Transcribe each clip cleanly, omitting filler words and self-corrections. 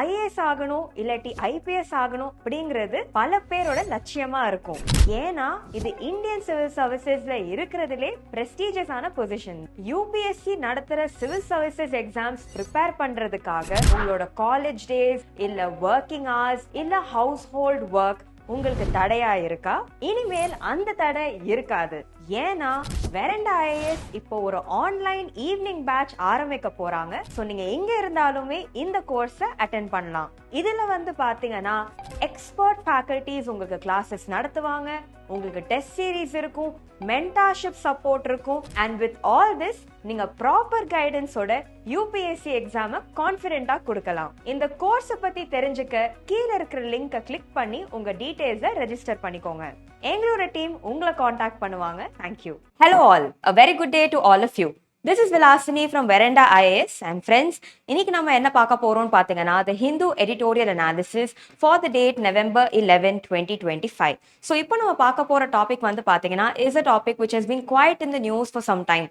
IAS ஆகணும் இல்லாட்டி IPS ஆகணும் அப்படிங்கிறது பல பேரோட லட்சியமா இருக்கும். ஏன்னா இது இந்தியன் சிவில் சர்வீசஸ்ல இருக்கிறதுலே பிரஸ்டீஜியஸான பொசிஷன். UPSC நடத்துற சிவில் சர்வீசஸ் எக்ஸாம்ஸ் ப்ரிப்பேர் பண்றதுக்காக உங்களோட காலேஜ் டேஸ் இல்ல ஒர்க்கிங் ஹவர்ஸ் இல்ல ஹவுஸ் ஹோல்ட் ஒர்க் உங்களுக்கு தடையா இருக்கா? இனிமேல் அந்த தடை இருக்காது. ஏன்னா வெரண்டா IAS இப்போ ஒரு ஆன்லைன் ஈவினிங் பேட்ச் ஆரம்பிக்க போறாங்க. சோ நீங்க எங்க இருந்தாலுமே இந்த கோர்ஸை அட்டெண்ட் பண்ணலாம். இதுல பாத்தீங்கன்னா எக்ஸ்பர்ட் ஃபேக்கல்டிஸ் உங்களுக்கு கிளாஸஸ் நடத்துவாங்க, உங்களுக்கு டெஸ்ட் சீரீஸ் இருக்கும், மென்டார்ஷிப் சப்போர்ட் இருக்கும். அண்ட் வித் ஆல் திஸ் நீங்க ப்ராப்பர் கைடன்ஸோட UPSC எக்ஸாமை கான்ஃபிடென்ட்டா கொடுக்கலாம். இந்த கோர்ஸ் பத்தி தெரிஞ்சுக்க கீழே இருக்கிற லிங்கை கிளிக் பண்ணி உங்க டீடைல்ஸை ரெஜிஸ்டர் பண்ணிக்கோங்க. எங்களோட டீம் உங்களை காண்டாக்ட் பண்ணுவாங்க. Thank you. Hello all, a very good day to all of you. This is Vilasini from Veranda IAS and friends. இன்னைக்கு நம்ம என்ன பார்க்க போறோம்னு பாத்தீங்கன்னா the Hindu editorial analysis for the date November 11, 2025. So இப்போ நம்ம பார்க்க போற டாபிக் பாத்தீங்கன்னா is a topic which has been quite in the news for some time.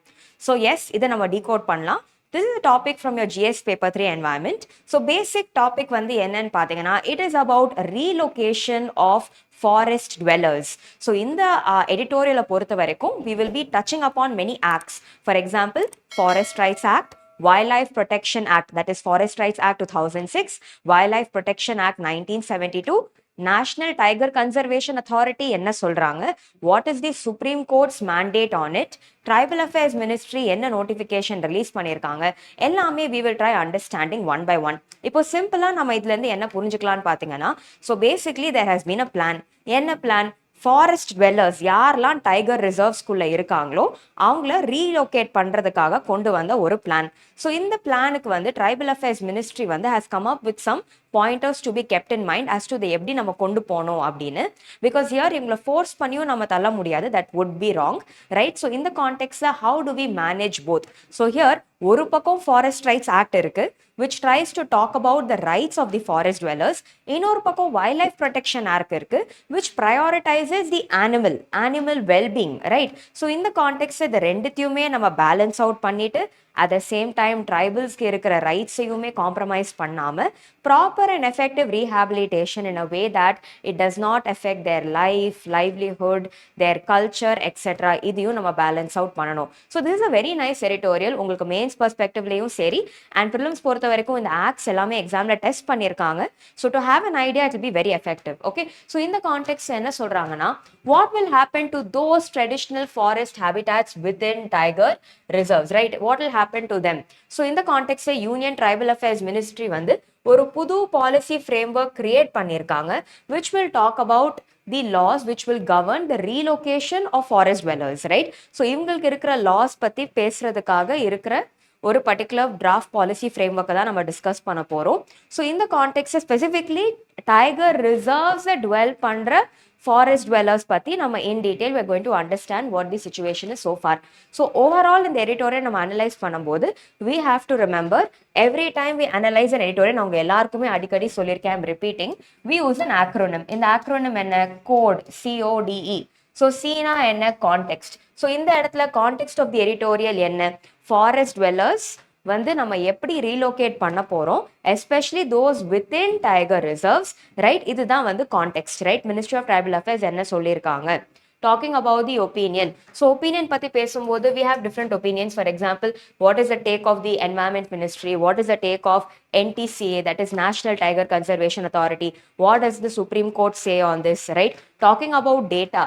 So yes, இதை நம்ம decode பண்ணலாம். This is a topic from your GS paper 3 environment. So basic topic என்னன்னு பாத்தீங்கன்னா it is about relocation of forest dwellers. So in the editorial பொறுத்த வரைக்கும் we will be touching upon many acts. For example, Forest Rights Act, Wildlife Protection Act, that is Forest Rights Act 2006, Wildlife Protection Act 1972, National Tiger Conservation Authority என்ன சொல்றாங்க, what is the Supreme Court's mandate on it, Tribal Affairs Ministry என்ன notification release பண்ணிருக்காங்க, எல்லாமே we will try understanding one by one. இப்போ சிம்பிளா நம்ம இதுல இருந்து என்ன புரிஞ்சுக்கலாம்னு பாத்தீங்கன்னா, so basically there has been a plan. என்ன பிளான்? ஃபாரஸ்ட் dwellers யாரெல்லாம் டைகர் ரிசர்வ்ஸ்குள்ள இருக்காங்களோ அவங்கள ரீலோகேட் பண்றதுக்காக கொண்டு வந்த ஒரு பிளான். ஸோ இந்த பிளானுக்கு tribal affairs ministry has come up with some pointers to be kept in mind as to எப்படி நம்ம கொண்டு போனோம் அப்படின்னு. பிகாஸ் ஹியர் இவங்களை ஃபோர்ஸ் பண்ணியும் நம்ம தள்ள முடியாது, that would be wrong, right? So இந்த கான்டெக்ட்ல how do we manage both? So here ஒரு பக்கம் ஃபாரஸ்ட் ரைட்ஸ் ஆக்ட் இருக்கு which tries to talk about the rights of the forest dwellers. இன்னொரு பக்கம் wildlife protection act இருக்கு which prioritizes the animal well-being, right? So இந்த context இது ரெண்டுத்தையுமே நம்ம பேலன்ஸ் அவுட் பண்ணிட்டு at the same time ட்ரைபல்ஸ்க்கு இருக்கிற ரைட்ஸையுமே காம்ப்ரமைஸ் பண்ணாம proper and effective rehabilitation in a way that it does not affect their life, livelihood, their culture, etc. இதையும் நம்ம balance out பண்ணணும். So this is a very nice editorial. உங்களுக்கு mains பெர்ஸ்பெக்டிவ்லையும் சரி and prelims பொறுத்த வரைக்கும் இந்த acts எல்லாமே எக்ஸாம்ல டெஸ்ட் பண்ணியிருக்காங்க. So to have an idea it will be very effective. Okay, so இந்த கான்டெக்ட் என்ன சொல்றாங்கன்னா, what will happen to those traditional forest habitats within tiger reserves, right? What will happen to them? So இந்த கான்டெக்ட்ல union tribal affairs ministry ஒரு புது policy framework create பண்ணியிருக்காங்க which will talk about the laws which will govern the relocation of forest dwellers, right? So இவங்களுக்கு இருக்கிற loss பத்தி பேசுறதுக்காக இருக்கிற ஒரு பர்டிகுலர் டிராஃப்ட் பாலிசி ஃப்ரேம்வொர்க்கை தான் நம்ம டிஸ்கஸ் பண்ண போறோம். ஸோ இந்த கான்டெக்ட் ஸ்பெசிஃபிக்லி டைகர் ரிசர்வ்ஸை டுவெல் பண்ற forest dwellers பத்தி நம்ம in detail we are going to understand what the situation is so far. So overall in the editorial நம்ம analyze பண்ணும்போது we have to remember every time we analyze an editorial, நான் உங்க எல்லாருக்குமே அடிக்கடி சொல்லியிருக்கேன், I'm repeating, we use an acronym. இந்த acronym என்ன? code, CODE. So C னா என்ன? context. So இந்த இடத்துல context of the editorial என்ன? forest dwellers நம்ம எப்படி ரீலோகேட் பண்ண போறோம், especially those within tiger reserves, right? இதுதான் context, right? Ministry of tribal affairs என்ன சொல்லியிருக்காங்க. Talking about the opinion. So opinion பத்தி பேசும்போது we have different opinions. For example, what is the take of the environment ministry? What is the take of NTCA, that is National Tiger Conservation Authority? What does the Supreme Court say on this, right? Talking about data,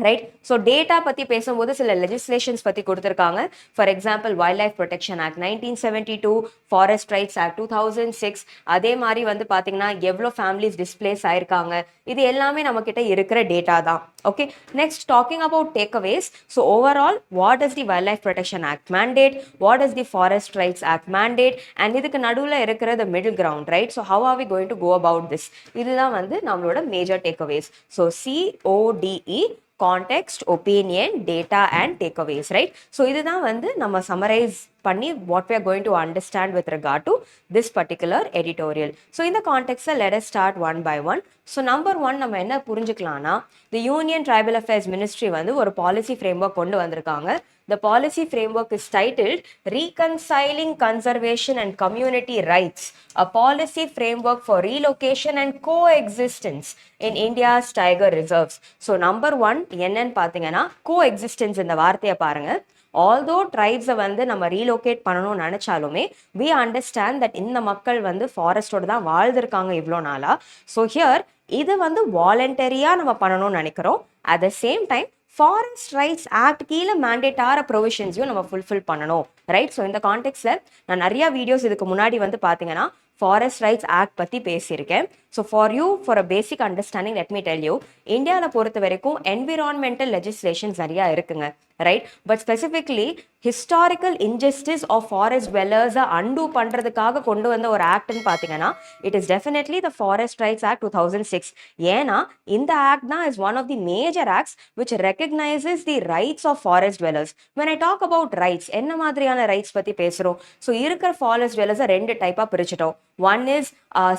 right? So data பற்றி பேசும்போது சில legislations பற்றி கொடுத்துருக்காங்க. For example wild protection act 1972, forest rights act 2006. அதே மாதிரி பார்த்தீங்கன்னா எவ்வளோ families displays ஆயிருக்காங்க, இது எல்லாமே நம்ம கிட்ட இருக்கிற டேட்டா தான். Okay, next talking about takeaways. So overall what is the wild protection act mandate, what is the forest rights act mandate, and இதுக்கு நடுவில் இருக்கிற the middle ground, right? So how are we going to go about this? இதுதான் நம்மளோட major takeaways. So CODE, context, opinion, data and takeaways, right? So இதுதான் நம்ம summarize பண்ணி what we are going to understand with regard to this particular editorial. So in the context let us start one by one. So number one நம்ம என்ன புரிஞ்சுக்கலாம்னா, the Union Tribal Affairs Ministry ஒரு policy framework கொண்டு வந்திருக்காங்க The policy framework is titled Reconciling Conservation and Community Rights, a policy framework for relocation and coexistence in India's tiger reserves. So number 1 என்னன்னு பாத்தீங்கன்னா coexistence இந்த வார்த்தையை பாருங்க. Although ட்ரைப்ஸை வந்து நம்ம ரீலோகேட் பண்ணணும்னு நினைச்சாலுமே we understand that இந்த மக்கள் வந்து ஃபாரஸ்டோட தான் வாழ்ந்திருக்காங்க இவ்வளோ நாளா. ஸோ ஹியர் இது வந்து வாலண்டரியாக நம்ம பண்ணணும்னு நினைக்கிறோம். At the same time forest rights act கீழே மேண்டேட்டார ப்ரொவிஷன்ஸையும் நம்ம ஃபுல்ஃபில் பண்ணணும், ரைட்? ஸோ இந்த கான்டெக்ட்ல நான் நிறைய வீடியோஸ் இதுக்கு முன்னாடி வந்து பார்த்தீங்கன்னா ஃபாரஸ்ட் ரைட்ஸ் ஆக்ட் பற்றி பேசியிருக்கேன். So for you for a basic understanding let me tell you, இந்தியாவில் பொறுத்த வரைக்கும் என்விரான்மெண்டல் லெஜிஸ்லேஷன்ஸ் நிறையா இருக்குங்க, right? But specifically historical injustice of forest டுவெல்லர்ஸை அன்டூ பண்ணுறதுக்காக கொண்டு வந்த ஒரு ஆக்ட்னு பார்த்தீங்கன்னா it is definitely the forest rights act 2006. ஏன்னா இந்த ஆக்ட் தான் is one of the major acts which recognises the rights of forest dwellers. When I talk about rights, என்ன மாதிரியான ரைட்ஸ் பற்றி பேசுகிறோம்? ஸோ இருக்கிற ஃபாரஸ்ட் டுவெல்லர்ஸை 2 டைப்பாக பிரிச்சிட்டோம். One is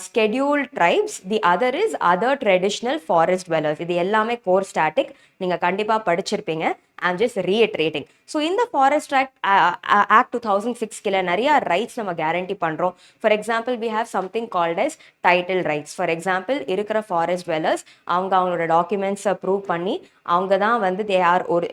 scheduled tribes, the other is other traditional forest dwellers. இது எல்லாமே core static, நீங்க கண்டிப்பா படிச்சிருப்பீங்க. I'm just reiterating. So in the Forest Act 2006 கீழ நிறைய ரைட்ஸ் நம்ம கேரண்டி பண்றோம். For example, we have something called as title rights. For example, இருக்கிற forest dwellers அவங்களோட டாக்குமெண்ட்ஸை ப்ரூவ் பண்ணி அவங்க தான் வந்து they are ஒரு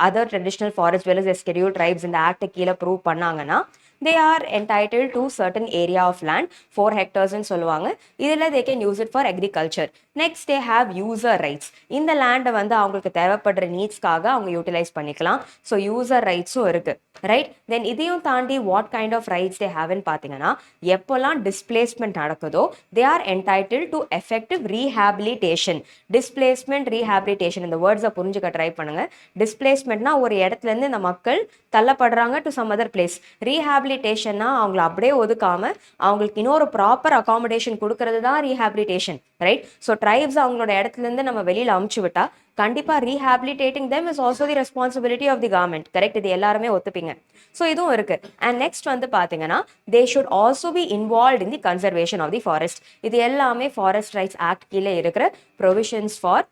other traditional forest dwellers as scheduled tribes இந்த ஆக்ட் கீழே ப்ரூவ் பண்ணாங்கன்னா they are entitled to certain area of land, 4 hectares ன்னு சொல்லுவாங்க. இதில் they can use it for agriculture. Next they have user rights. இந்த லேண்டை வந்து அவங்களுக்கு தேவைப்படுற நீட்ஸ்க்காக அவங்க யூட்டிலைஸ் பண்ணிக்கலாம். ஸோ யூசர் ரைட்ஸும் இருக்கு, ரைட்? தென் இதையும் தாண்டி வாட் கைண்ட் ஆஃப் ரைட்ஸ் தே ஹேவ்னு பார்த்தீங்கன்னா எப்போல்லாம் டிஸ்பிளேஸ்மெண்ட் நடக்குதோ they are entitled to effective rehabilitation. Displacement, rehabilitation இந்த வேர்ட்ஸை புரிஞ்சுக்க ட்ரை பண்ணுங்க. டிஸ்பிளேஸ்மெண்ட்னா ஒரு இடத்துல இருந்து இந்த மக்கள் தள்ளப்படுறாங்க டு சம் அதர் பிளேஸ். ரீஹாபிலிட்டேஷன்னா அவங்கள அப்படியே ஒதுக்காம அவங்களுக்கு இன்னொரு ப்ராப்பர் அகாமடேஷன் கொடுக்கறது தான் ரீஹாபிலிட்டேஷன், ரைட்? ஸோ ட்ரைப்ஸ் அவங்களோட இடத்துல இருந்து நம்ம வெளியில அமுச்சு விட்டா கண்டிப்பா rehabilitating them is also the responsibility of the government, correct? இது எல்லாருமே ஒத்துப்பீங்க. ஸோ இதுவும் இருக்கு. அண்ட் நெக்ஸ்ட் வந்து பாத்தீங்கன்னா they should also be involve in the conservation of the forest. இது எல்லாமே ஃபாரஸ்ட் ரைட்ஸ் ஆக்ட் கீழே இருக்கிற provisions for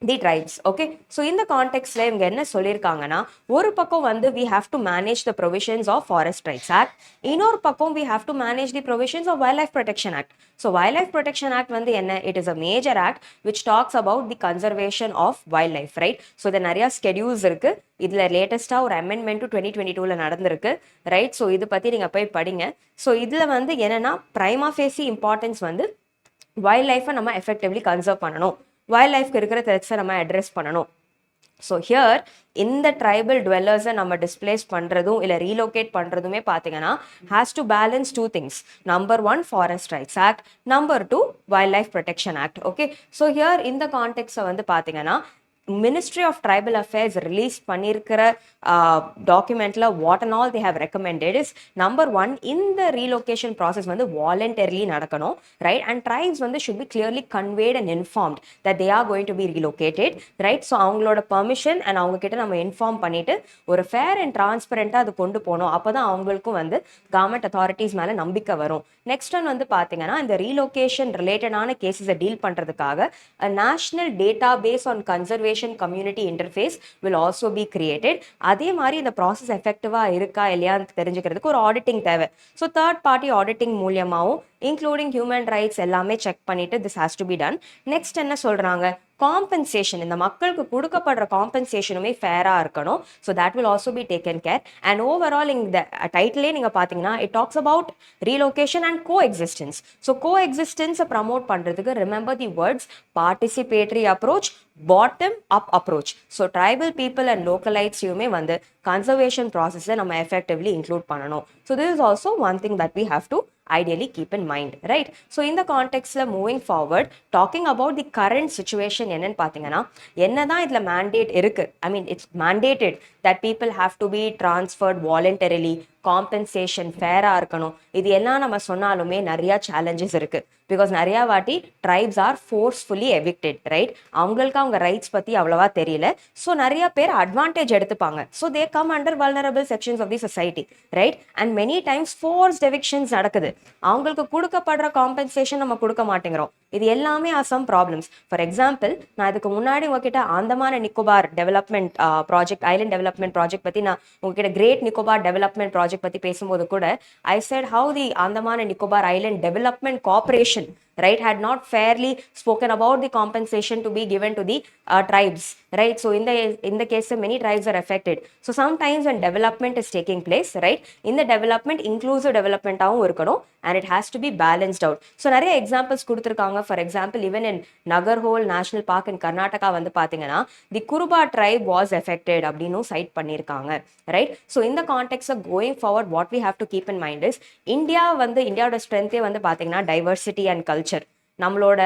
the tribes. Okay, so இந்த கான்டெக்ட்ல இவங்க என்ன சொல்லியிருக்காங்கன்னா ஒரு பக்கம் வந்து we have to manage the provisions of Forest Rights Act, இன்னொரு பக்கம் we have to manage the provisions of Wildlife Protection Act. So Wildlife Protection Act வந்து என்ன? It is a major act which talks about the conservation of wildlife, right? So இது நிறைய schedules இருக்கு. இதுல லேட்டஸ்டா ஒரு அமெண்ட்மெண்ட் 2022ல நடந்திருக்கு, ரைட்? ஸோ இது பத்தி நீங்க போய் படிங்க. ஸோ இதுல வந்து என்னன்னா பிரைமா ஃபேசி இம்பார்ட்டன்ஸ் வந்து வைல்ட் லைஃபை நம்ம எஃபெக்டிவ்லி கன்சர்வ் பண்ணணும், வைல்ட் லைஃப்க்கு இருக்கிற த்ரெட்ஸை நம்ம அட்ரெஸ் பண்ணணும். ஸோ ஹியர் இந்த ட்ரைபல் டுவெல்லர்ஸை நம்ம டிஸ்பிளேஸ் பண்ணுறதும் இல்லை ரீலோகேட் பண்ணுறதுமே பார்த்தீங்கன்னா has to balance 2 things. Number 1 forest rights act, number 2 wildlife protection act. Okay, so here இந்த கான்டெக்ட்ஸை வந்து பார்த்தீங்கன்னா ministry of tribal affairs release பண்ணியிருக்கிற டாக்குமெண்ட்ல what and all they have recommended is number 1 இந்த ரீலோகேஷன் ப்ராசஸ் வந்து voluntarily நடக்கணும், right? And tribes வந்து should be clearly conveyed and informed that they are going to be relocated, right? So அவங்களோட permission and அவங்க கிட்ட நம்ம inform பண்ணிட்டு ஒரு ஃபேர் அண்ட் டிரான்ஸ்பரண்டாக அது கொண்டு போகணும். அப்போ தான் அவங்களுக்கும் வந்து கவர்மெண்ட் அத்தாரிட்டிஸ் மேலே நம்பிக்கை வரும். நெக்ஸ்ட் ஒன் வந்து பார்த்தீங்கன்னா இந்த ரீலோகேஷன் ரிலேட்டடான கேசஸை டீல் பண்ணுறதுக்காக national database on conservation community interface will also be created. அதே மாதிரி இந்த ப்ராசஸ் எஃபெக்டிவா இருக்கா இல்லையான்னு தெரிஞ்சுக்கிறதுக்கு ஒரு ஆடிட்டிங் தேவை. ஸோ தேர்ட் பார்ட்டி ஆடிட்டிங் மூலியமாகவும் இன்க்ளூடிங் ஹியூமன் ரைட்ஸ் எல்லாமே செக் பண்ணிட்டு this has to be done. Next என்ன சொல்றாங்க? காம்பன்சேஷன், இந்த மக்களுக்கு கொடுக்கப்படுற காம்பன்சேஷனுமே ஃபேராக இருக்கணும். So that will also be taken care. And overall இந்த டைட்டிலே நீங்கள் பார்த்தீங்கன்னா it talks about relocation and coexistence. So கோ எக்ஸிஸ்டன்ஸை ப்ரமோட் பண்ணுறதுக்கு remember the words participatory approach, bottom up approach. So tribal people and லோக்கலைட்ஸையுமே வந்து கன்சர்வேஷன் ப்ராசஸை நம்ம எஃபெக்டிவ்லி இன்க்ளூட் பண்ணணும். So this is also one thing that we have to ideally keep in mind, right? So in the context la moving forward talking about the current situation என்னன்னு பாத்தீங்கன்னா என்னதான் இதுல mandate இருக்கு, I mean it's mandated that people have to be transferred voluntarily, compensation ஃபேரா இருக்கணும். இது எல்லாம் நம்ம சொன்னாலுமே நிறைய challenges இருக்கு. பிகாஸ் நிறைய வாட்டி tribes are forcefully evicted, right? அவங்களுக்கு அவங்க ரைட்ஸ் பத்தி அவ்வளவா தெரியல. ஸோ நிறைய பேர் அட்வான்டேஜ் எடுத்துப்பாங்க. So they come under vulnerable sections of the society, right? And many times forced evictions நடக்குது. அவங்களுக்கு கொடுக்கப்படுற காம்பன்சேஷன் நம்ம கொடுக்க மாட்டேங்கிறோம். இது எல்லாமே are some problems. For example, நான் இதுக்கு முன்னாடி உங்ககிட்ட Andaman and Nicobar development project, island development development project பத்தி நான் உங்ககிட்ட கிரேட் நிக்கோபார் டெவலப்மெண்ட் ப்ராஜெக்ட் பத்தி பேசும்போது கூட ஐ set how the Andaman and Nicobar Island Development Corporation, right, had not fairly spoken about the compensation to be given to the tribes, right? So in the case many tribes are affected. So sometimes when development is taking place, right, in the development inclusive development ஆவும் இருக்கணும், and it has to be balanced out. So நிறைய examples கொடுத்திருக்காங்க. For example, even in Nagarhole National Park in Karnataka வந்து பாத்தீங்கன்னா the Kuruba tribe was affected அப்படின்னு cite பண்ணிருக்காங்க, right? So in the context of going forward, what we have to keep in mind is இந்தியாவோட ஸ்ட்ரென்த்தே வந்து பாத்தீங்கன்னா diversity and culture, நம்மளோட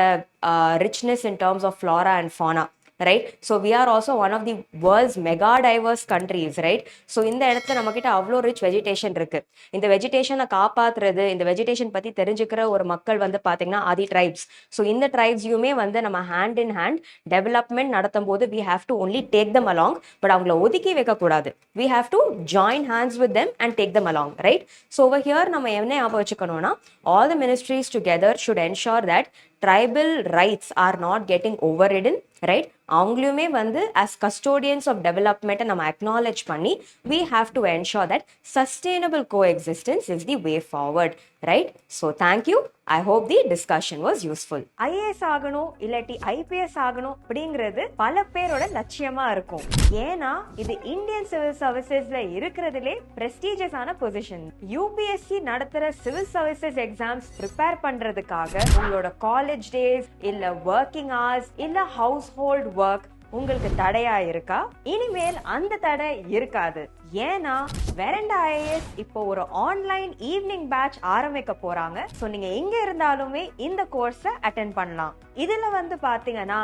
richness in terms of flora and fauna, right? So we are also one of the world's mega diverse countries, right? So இந்த இடத்துல நம்ம கிட்ட அவ்வளோ rich vegetation இருக்கு. இந்த வெஜிடேஷனை காப்பாத்துறது, இந்த வெஜிடேஷன் பத்தி தெரிஞ்சுக்கிற ஒரு மக்கள் வந்து பாத்தீங்கன்னா ஆதி ட்ரைப்ஸ். ஸோ இந்த ட்ரைப்ஸையுமே வந்து நம்ம ஹேண்ட் இன் ஹேண்ட் டெவலப்மெண்ட் நடத்தும் போது we have to only take them along, but அவங்கள ஒதுக்கி வைக்க கூடாது. We have to join hands with them and take them along, right? So over here நம்ம என்ன ஞாபகம் வச்சுக்கணும்னா, all the ministries together should ensure that tribal rights are not getting overridden, right? அவங்களுமே வந்து as custodians of development நம்ம acknowledge பண்ணி we have to ensure that sustainable coexistence is the way forward, right? So thank you. I hope the discussion was useful. IAS ஆகணும் இல்லாட்டி IPS ஆகணும் அப்படிங்கிறது பல பேரோட லட்சியமா இருக்கும். ஏன்னா இது இந்தியன் சிவில் சர்வீசஸ்ல இருக்கிறதுலே prestigious ஆன பொசிஷன். UPSC நடத்துற சிவில் சர்வீசஸ் எக்ஸாம்ஸ் ப்ரிப்பேர் பண்றதுக்காக உங்களோட காலேஜ் டேஸ் இல்ல ஒர்க்கிங் ஹவர்ஸ் இல்ல ஹவுஸ் ஹோல்ட் ஒர்க் உங்களுக்கு தடையா இருக்கா? இனிமேல் அந்த தடை இருக்காது. ஏன்னா வெரண்டா IAS இப்போ ஒரு ஆன்லைன் ஈவினிங் பேட்ச் ஆரம்பிக்க போறாங்க. சோ நீங்க எங்க இருந்தாலுமே இந்த கோர்ஸை அட்டெண்ட் பண்ணலாம். இதுல வந்து பாத்தீங்கன்னா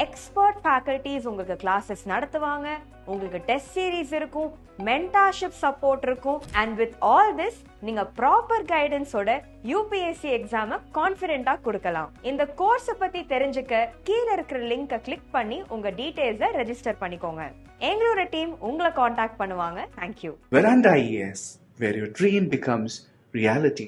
எக்ஸ்பர்ட் ஃபேக்கல்டிஸ் உங்களுக்கு கிளாஸஸ் நடத்துவாங்க, உங்களுக்கு டெஸ்ட் சீரீஸ் இருக்கும், மென்டார்ஷிப் சப்போர்ட் இருக்கும், அண்ட் வித் ஆல் திஸ் நீங்க ப்ராப்பர் கைடன்ஸோட UPSC எக்ஸாமை கான்ஃபிடென்ட்டா கொடுக்கலாம். இந்த கோர்ஸை பத்தி தெரிஞ்சுக்க கீழே இருக்கிற லிங்கை கிளிக் பண்ணி உங்க டீடைல்ஸை ரெஜிஸ்டர் பண்ணிக்கோங்க. எங்களோட டீம் உங்களை காண்டாக்ட் பண்ணுவாங்க. Thank you. Veranda IAS, where your dream becomes reality.